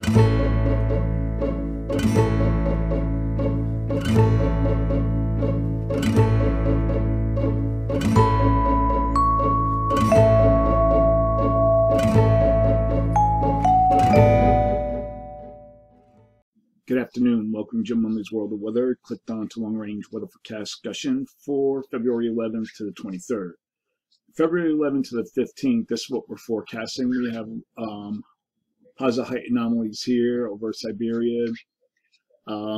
Good afternoon. Welcome to Jim Lumley's World of Weather. Clicked on to long-range weather forecast discussion for February 11th to the 23rd. February 11th to the 15th, this is what we're forecasting. We have positive height anomalies here over Siberia,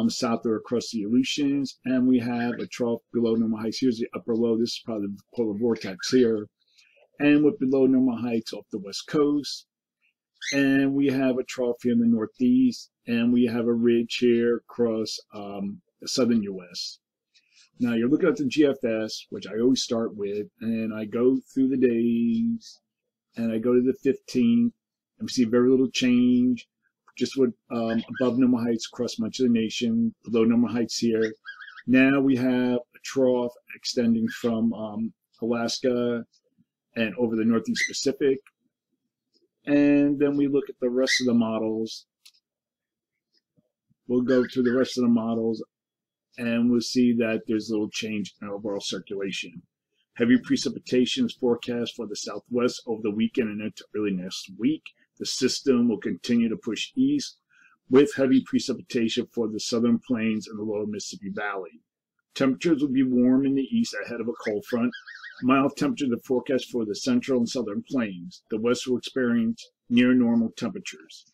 south or across the Aleutians, and we have a trough below normal heights. Here's the upper low. This is probably the polar vortex here, and with below normal heights off the west coast. And we have a trough here in the northeast, and we have a ridge here across the southern U.S. Now you're looking at the GFS, which I always start with, and I go through the days, and I go to the 15th, and we see very little change, just with above normal heights across much of the nation, below normal heights here. Now we have a trough extending from Alaska and over the Northeast Pacific. And then we look at the rest of the models. We'll go through the rest of the models, and we'll see that there's a little change in overall circulation. Heavy precipitation is forecast for the southwest over the weekend and into early next week. The system will continue to push east with heavy precipitation for the southern plains and the lower Mississippi Valley. Temperatures will be warm in the east ahead of a cold front. Mild temperatures are forecast for the central and southern plains. The west will experience near normal temperatures.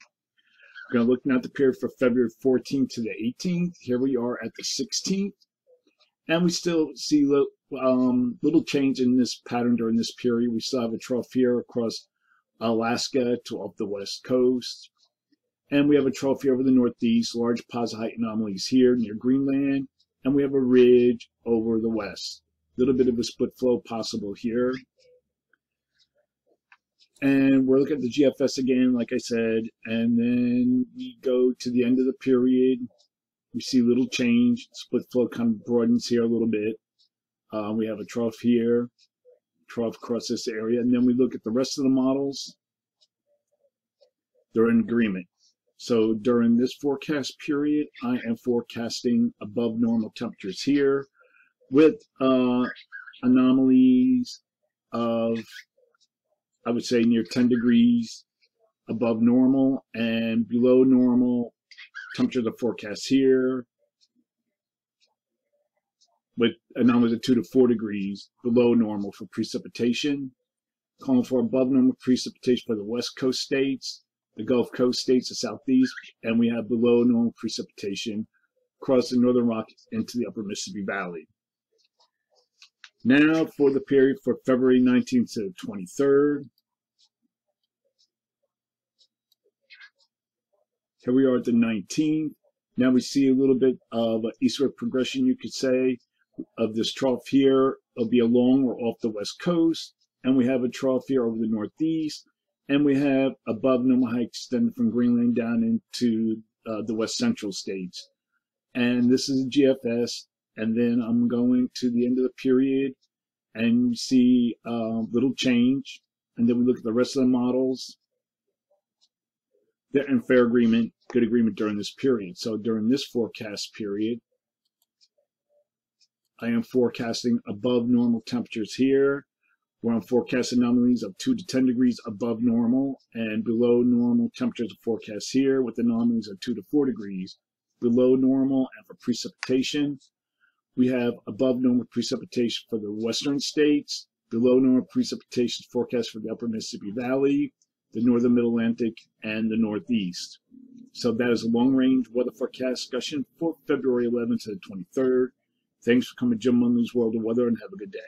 We're going to look now at the period for February 14th to the 18th. Here we are at the 16th. And we still see little change in this pattern during this period. We still have a trough here across Alaska to off the west coast. And we have a trough here over the northeast, large positive height anomalies here near Greenland. And we have a ridge over the west. Little bit of a split flow possible here. And we're looking at the GFS again, like I said, and then we go to the end of the period. We see little change. Split flow kind of broadens here a little bit. We have a trough here, trough across this area, and then we look at the rest of the models. They're in agreement. So during this forecast period, I am forecasting above normal temperatures here, with anomalies of, I would say, near 10 degrees above normal, and below normal temperatures are forecast here, with anomalies of 2 to 4 degrees below normal for precipitation. Calling for above normal precipitation for the west coast states, the Gulf Coast states, the southeast, and we have below normal precipitation across the northern Rockies into the upper Mississippi Valley. Now for the period for February 19th to the 23rd. Here we are at the 19th. Now we see a little bit of an eastward progression, you could say, of this trough here. It'll be along or off the west coast. And we have a trough here over the northeast. And we have above normal height extending from Greenland down into the west central states. And this is a GFS. And then I'm going to the end of the period, and you see little change. And then we look at the rest of the models. They're in fair agreement, good agreement during this period. So during this forecast period, I am forecasting above normal temperatures here, where I'm forecasting anomalies of 2 to 10 degrees above normal, and below normal temperatures are forecast here with anomalies of 2 to 4 degrees below normal. And for precipitation, we have above normal precipitation for the western states, below normal precipitation forecast for the upper Mississippi Valley, the northern Mid-Atlantic, and the Northeast. So that is a long-range weather forecast discussion for February 11th to the 23rd. Thanks for coming to Jim Lumley's World of Weather, and have a good day.